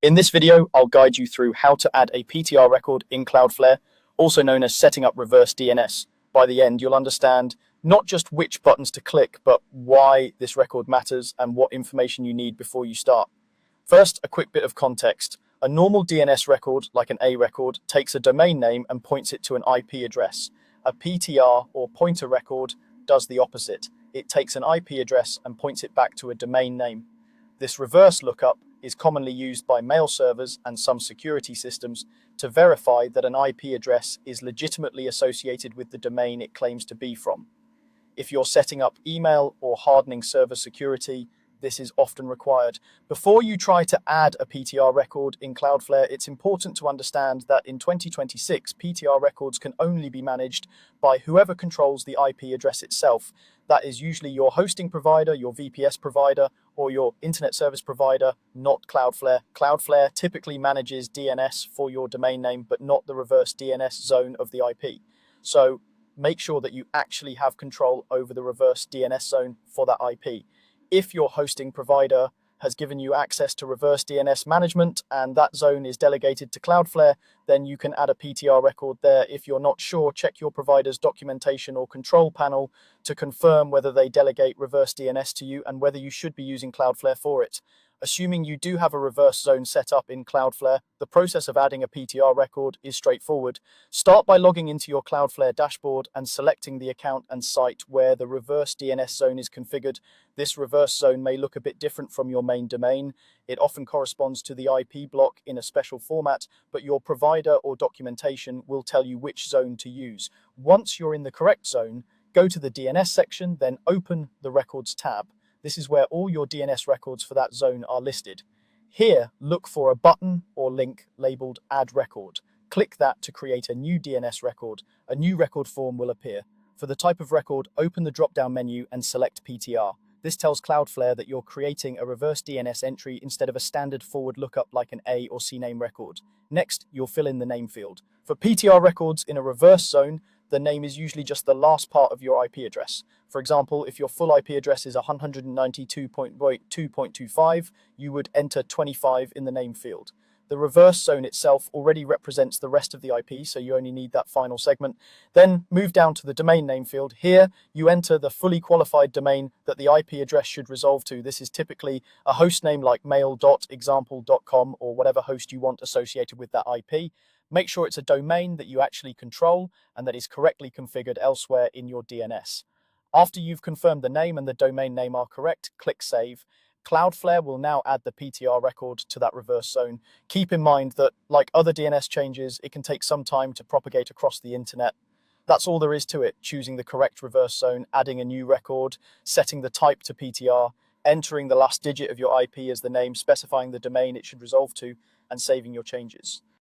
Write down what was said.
In this video, I'll guide you through how to add a PTR record in Cloudflare, also known as setting up reverse DNS. By the end, you'll understand not just which buttons to click, but why this record matters and what information you need before you start. First, a quick bit of context. A normal DNS record, like an A record, takes a domain name and points it to an IP address. A PTR, or pointer record, does the opposite. It takes an IP address and points it back to a domain name. This reverse lookup is commonly used by mail servers and some security systems to verify that an IP address is legitimately associated with the domain it claims to be from. If you're setting up email or hardening server security, this is often required. Before you try to add a PTR record in Cloudflare, it's important to understand that in 2026, PTR records can only be managed by whoever controls the IP address itself. That is usually your hosting provider, your VPS provider, or your internet service provider, not Cloudflare. Cloudflare typically manages DNS for your domain name, but not the reverse DNS zone of the IP. So make sure that you actually have control over the reverse DNS zone for that IP. If your hosting provider has given you access to reverse DNS management and that zone is delegated to Cloudflare, then you can add a PTR record there. If you're not sure, check your provider's documentation or control panel to confirm whether they delegate reverse DNS to you and whether you should be using Cloudflare for it. Assuming you do have a reverse zone set up in Cloudflare, the process of adding a PTR record is straightforward. Start by logging into your Cloudflare dashboard and selecting the account and site where the reverse DNS zone is configured. This reverse zone may look a bit different from your main domain. It often corresponds to the IP block in a special format, but your provider or documentation will tell you which zone to use. Once you're in the correct zone, go to the DNS section, then open the Records tab. This is where all your DNS records for that zone are listed. Here, look for a button or link labeled Add Record. Click that to create a new DNS record. A new record form will appear. For the type of record, open the drop-down menu and select PTR. This tells Cloudflare that you're creating a reverse DNS entry instead of a standard forward lookup like an A or C name record. Next, you'll fill in the name field. For PTR records in a reverse zone, the name is usually just the last part of your IP address. For example, if your full IP address is 192.2.25, you would enter 25 in the name field. The reverse zone itself already represents the rest of the IP, so you only need that final segment. Then move down to the domain name field. Here, you enter the fully qualified domain that the IP address should resolve to. This is typically a host name like mail.example.com or whatever host you want associated with that IP. Make sure it's a domain that you actually control and that is correctly configured elsewhere in your DNS. After you've confirmed the name and the domain name are correct, click Save. Cloudflare will now add the PTR record to that reverse zone. Keep in mind that, like other DNS changes, it can take some time to propagate across the internet. That's all there is to it: choosing the correct reverse zone, adding a new record, setting the type to PTR, entering the last digit of your IP as the name, specifying the domain it should resolve to, and saving your changes.